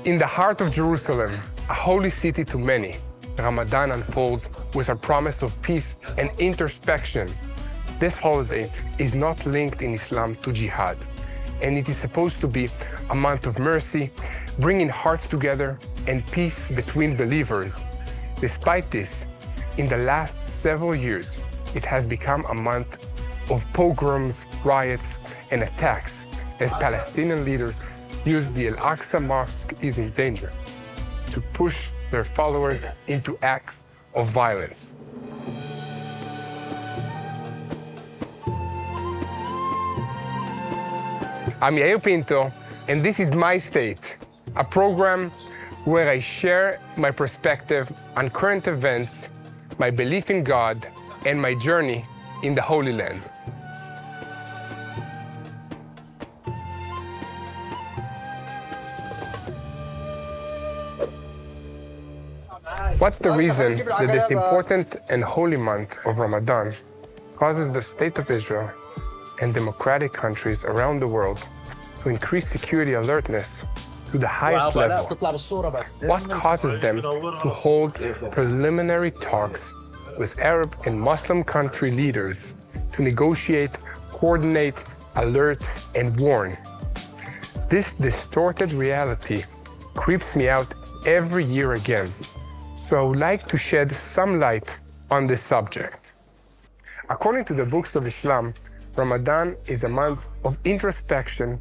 In the heart of Jerusalem, a holy city to many, Ramadan unfolds with a promise of peace and introspection. This holiday is not linked in Islam to jihad, and it is supposed to be a month of mercy, bringing hearts together and peace between believers. Despite this, in the last several years, it has become a month of pogroms, riots, and attacks as Palestinian leaders use the Al-Aqsa mosque is in danger to push their followers into acts of violence. I'm Yair Pinto, and this is My State, a program where I share my perspective on current events, my belief in God, and my journey in the Holy Land. What's the reason that this important and holy month of Ramadan causes the State of Israel and democratic countries around the world to increase security alertness to the highest level? What causes them to hold preliminary talks with Arab and Muslim country leaders to negotiate, coordinate, alert, and warn? This distorted reality creeps me out every year again. So I would like to shed some light on this subject. According to the books of Islam, Ramadan is a month of introspection,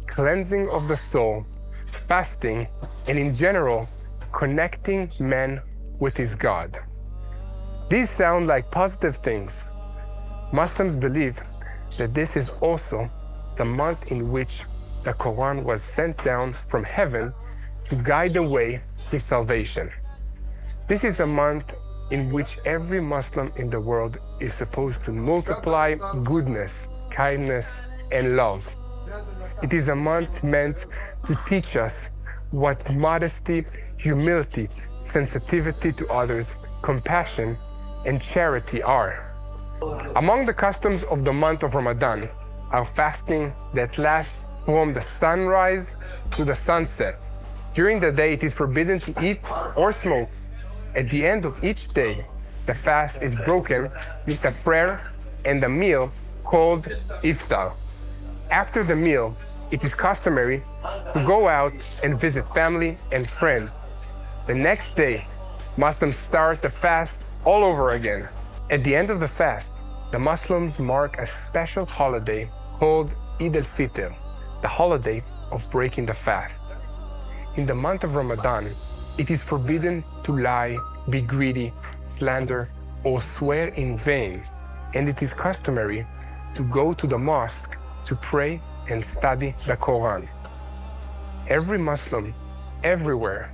cleansing of the soul, fasting, and in general, connecting man with his God. These sound like positive things. Muslims believe that this is also the month in which the Quran was sent down from heaven to guide the way to salvation. This is a month in which every Muslim in the world is supposed to multiply goodness, kindness, and love. It is a month meant to teach us what modesty, humility, sensitivity to others, compassion, and charity are. Among the customs of the month of Ramadan are fasting that lasts from the sunrise to the sunset. During the day, it is forbidden to eat or smoke. At the end of each day, the fast is broken with a prayer and a meal called iftar. After the meal, it is customary to go out and visit family and friends. The next day, Muslims start the fast all over again. At the end of the fast, the Muslims mark a special holiday called Eid al-Fitr, the holiday of breaking the fast. In the month of Ramadan, it is forbidden to lie, be greedy, slander, or swear in vain, and it is customary to go to the mosque to pray and study the Quran. Every Muslim, everywhere,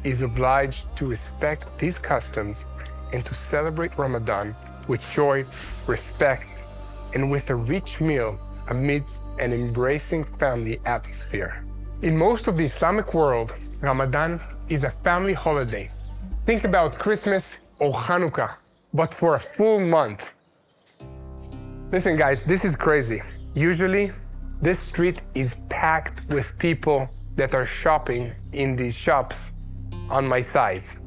is obliged to respect these customs and to celebrate Ramadan with joy, respect, and with a rich meal amidst an embracing family atmosphere. In most of the Islamic world, Ramadan is a family holiday. Think about Christmas or Hanukkah, but for a full month. Listen guys, this is crazy. Usually, this street is packed with people that are shopping in these shops on my sides.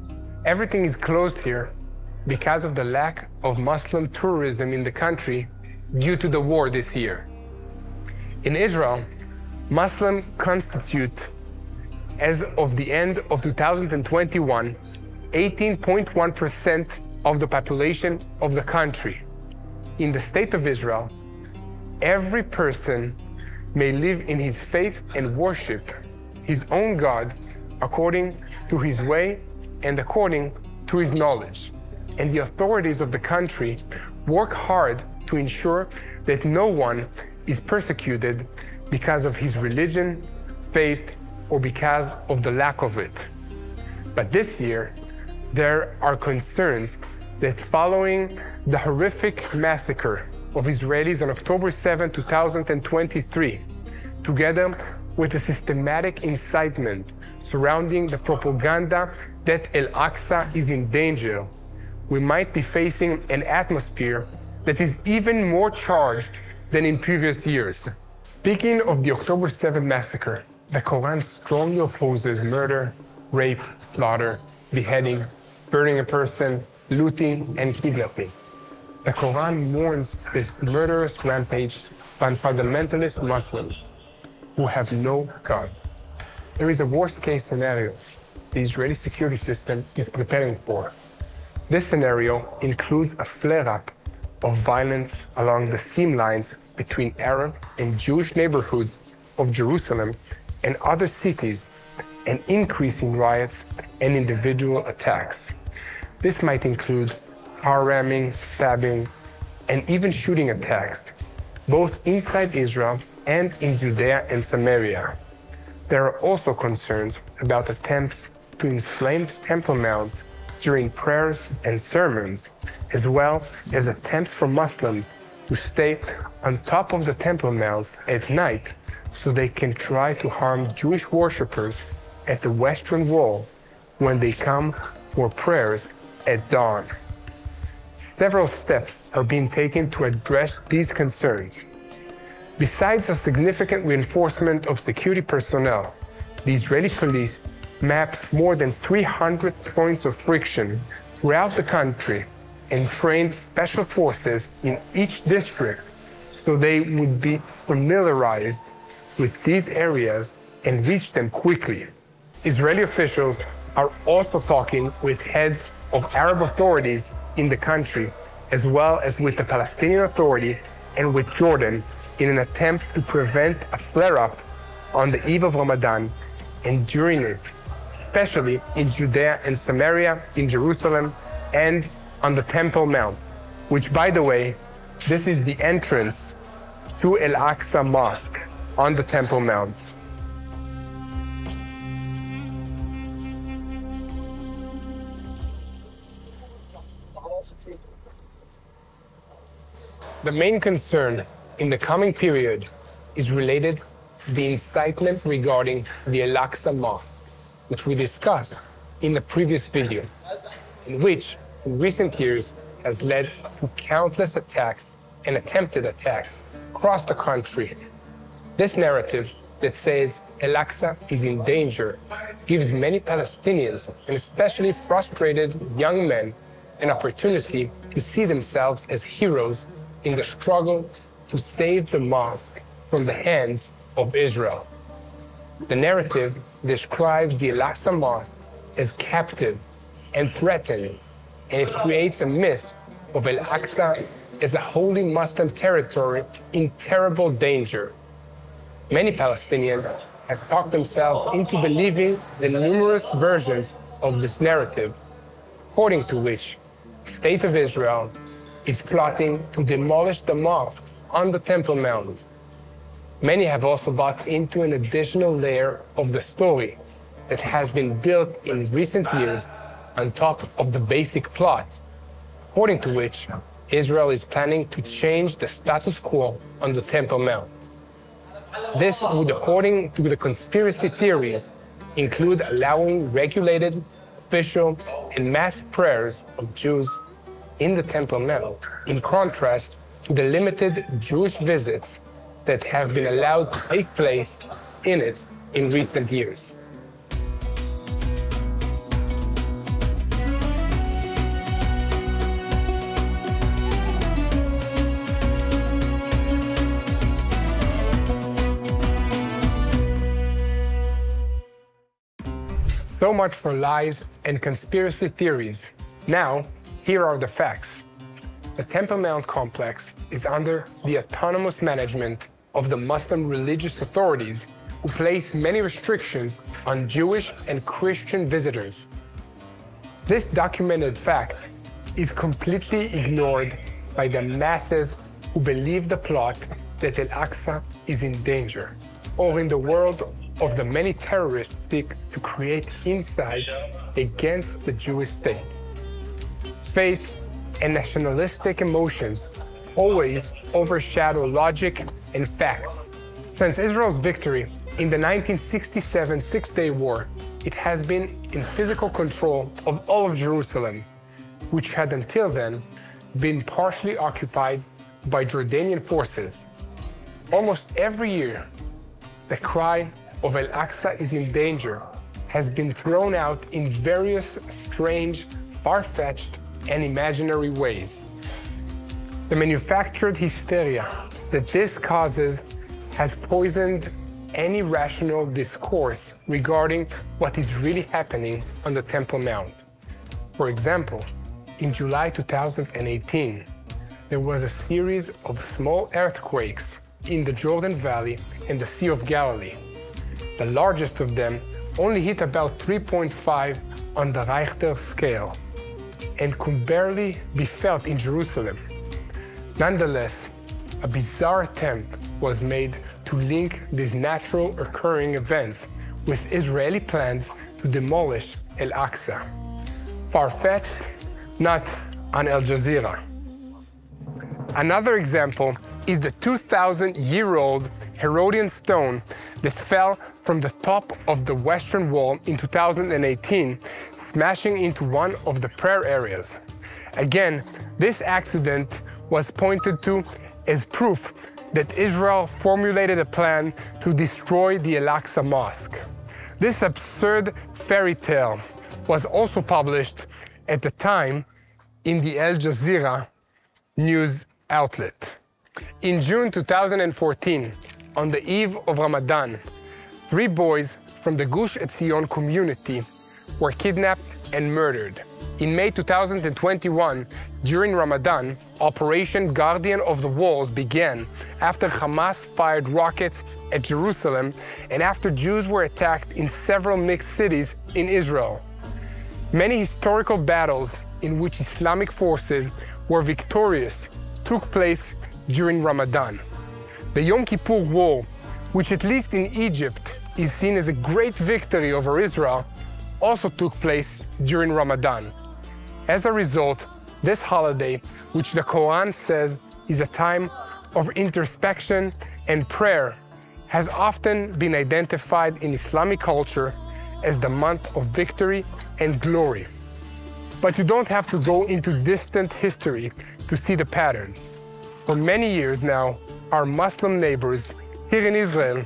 Everything is closed here because of the lack of Muslim tourism in the country due to the war this year. In Israel, Muslims constitute, as of the end of 2021, 18.1% of the population of the country. In the State of Israel, every person may live in his faith and worship his own God according to his way and according to his knowledge. And the authorities of the country work hard to ensure that no one is persecuted because of his religion, faith, or because of the lack of it. But this year, there are concerns that following the horrific massacre of Israelis on October 7, 2023, together with the systematic incitement surrounding the propaganda that Al-Aqsa is in danger, we might be facing an atmosphere that is even more charged than in previous years. Speaking of the October 7 massacre, The Quran strongly opposes murder, rape, slaughter, beheading, burning a person, looting, and kidnapping. The Quran warns this murderous rampage by fundamentalist Muslims who have no God. There is a worst-case scenario the Israeli security system is preparing for. This scenario includes a flare-up of violence along the seam lines between Arab and Jewish neighborhoods of Jerusalem and other cities, and increasing riots and individual attacks. This might include car ramming, stabbing, and even shooting attacks, both inside Israel and in Judea and Samaria. There are also concerns about attempts to inflame the Temple Mount during prayers and sermons, as well as attempts for Muslims to stay on top of the Temple Mount at night so they can try to harm Jewish worshippers at the Western Wall when they come for prayers at dawn. Several steps are being taken to address these concerns. Besides a significant reinforcement of security personnel, the Israeli police mapped more than 300 points of friction throughout the country and trained special forces in each district so they would be familiarized with these areas and reach them quickly. Israeli officials are also talking with heads of Arab authorities in the country, as well as with the Palestinian Authority and with Jordan, in an attempt to prevent a flare-up on the eve of Ramadan and during it, especially in Judea and Samaria, in Jerusalem, and on the Temple Mount, which, by the way, this is the entrance to Al-Aqsa Mosque on the Temple Mount. The main concern in the coming period is related to the incitement regarding the Al-Aqsa Mosque, which we discussed in the previous video, in which in recent years has led to countless attacks and attempted attacks across the country. This narrative that says Al-Aqsa is in danger gives many Palestinians, and especially frustrated young men, an opportunity to see themselves as heroes in the struggle to save the mosque from the hands of Israel. The narrative describes the Al-Aqsa Mosque as captive and threatened, and it creates a myth of Al-Aqsa as a holy Muslim territory in terrible danger. Many Palestinians have talked themselves into believing the numerous versions of this narrative, according to which the State of Israel is plotting to demolish the mosques on the Temple Mount. Many have also bought into an additional layer of the story that has been built in recent years on top of the basic plot, according to which Israel is planning to change the status quo on the Temple Mount. This would, according to the conspiracy theories, include allowing regulated, official, and mass prayers of Jews in the Temple Mount, in contrast to the limited Jewish visits that have been allowed to take place in it in recent years. So much for lies and conspiracy theories. Now, here are the facts. The Temple Mount complex is under the autonomous management of the Muslim religious authorities, who place many restrictions on Jewish and Christian visitors. This documented fact is completely ignored by the masses who believe the plot that Al-Aqsa is in danger, or in the world of the many terrorists seek to create inside against the Jewish state. Faith and nationalistic emotions always overshadow logic and facts. Since Israel's victory in the 1967 Six-Day War, it has been in physical control of all of Jerusalem, which had until then been partially occupied by Jordanian forces. Almost every year, the cry of Al-Aqsa is in danger has been thrown out in various strange, far-fetched, and imaginary ways. The manufactured hysteria that this causes has poisoned any rational discourse regarding what is really happening on the Temple Mount. For example, in July 2018, there was a series of small earthquakes in the Jordan Valley and the Sea of Galilee. The largest of them only hit about 3.5 on the Richter scale and could barely be felt in Jerusalem. Nonetheless, a bizarre attempt was made to link these natural occurring events with Israeli plans to demolish Al-Aqsa. Far-fetched? Not on Al Jazeera. Another example is the 2,000-year-old Herodian stone that fell from the top of the Western Wall in 2018, smashing into one of the prayer areas. Again, this accident was pointed to as proof that Israel formulated a plan to destroy the Al-Aqsa mosque. This absurd fairy tale was also published at the time in the Al Jazeera news outlet. In June 2014, on the eve of Ramadan, 3 boys from the Gush Etzion community were kidnapped and murdered. In May 2021, during Ramadan, Operation Guardian of the Walls began after Hamas fired rockets at Jerusalem and after Jews were attacked in several mixed cities in Israel. Many historical battles in which Islamic forces were victorious took place during Ramadan. The Yom Kippur War, which at least in Egypt is seen as a great victory over Israel, also took place during Ramadan. As a result, this holiday, which the Quran says is a time of introspection and prayer, has often been identified in Islamic culture as the month of victory and glory. But you don't have to go into distant history to see the pattern. For many years now, our Muslim neighbors here in Israel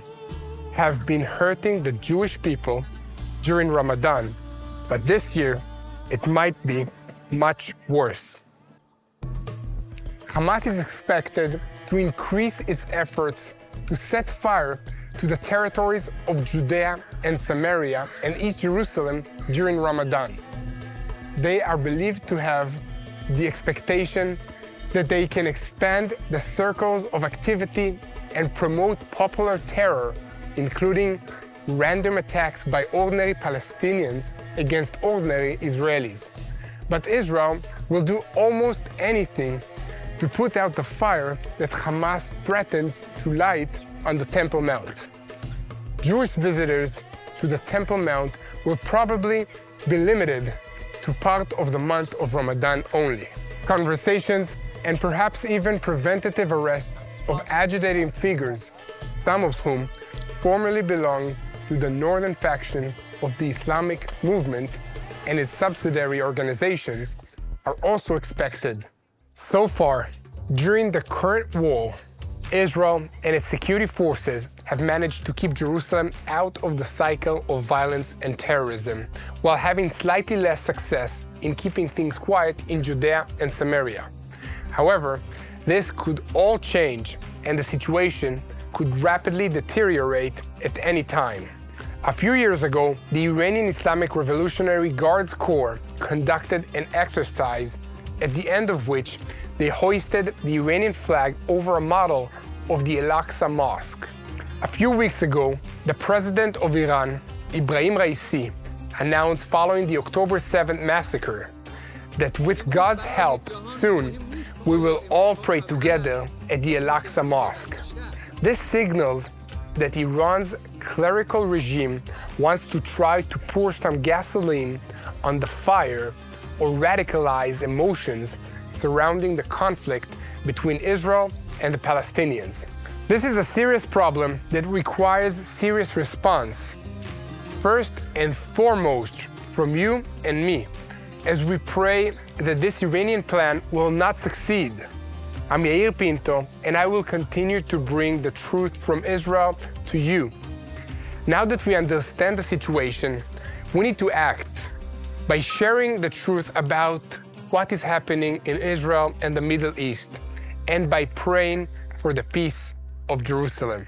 have been hurting the Jewish people during Ramadan, but this year it might be much worse. Hamas is expected to increase its efforts to set fire to the territories of Judea and Samaria and East Jerusalem during Ramadan. They are believed to have the expectation that they can expand the circles of activity and promote popular terror, including random attacks by ordinary Palestinians against ordinary Israelis. But Israel will do almost anything to put out the fire that Hamas threatens to light on the Temple Mount. Jewish visitors to the Temple Mount will probably be limited to part of the month of Ramadan only. Conversations and perhaps even preventative arrests of agitating figures, some of whom formerly belonged to the northern faction of the Islamic movement and its subsidiary organizations, are also expected. So far, during the current war, Israel and its security forces have managed to keep Jerusalem out of the cycle of violence and terrorism, while having slightly less success in keeping things quiet in Judea and Samaria. However, this could all change, and the situation could rapidly deteriorate at any time. A few years ago, the Iranian Islamic Revolutionary Guards Corps conducted an exercise at the end of which they hoisted the Iranian flag over a model of the Al-Aqsa mosque. A few weeks ago, the president of Iran, Ibrahim Raisi, announced following the October 7th massacre that with God's help, soon, we will all pray together at the Al-Aqsa mosque. This signals that Iran's clerical regime wants to try to pour some gasoline on the fire or radicalize emotions surrounding the conflict between Israel and the Palestinians. This is a serious problem that requires serious response. First and foremost, from you and me, as we pray that this Iranian plan will not succeed. I'm Yair Pinto, and I will continue to bring the truth from Israel to you. Now that we understand the situation, we need to act by sharing the truth about what is happening in Israel and the Middle East, and by praying for the peace of Jerusalem.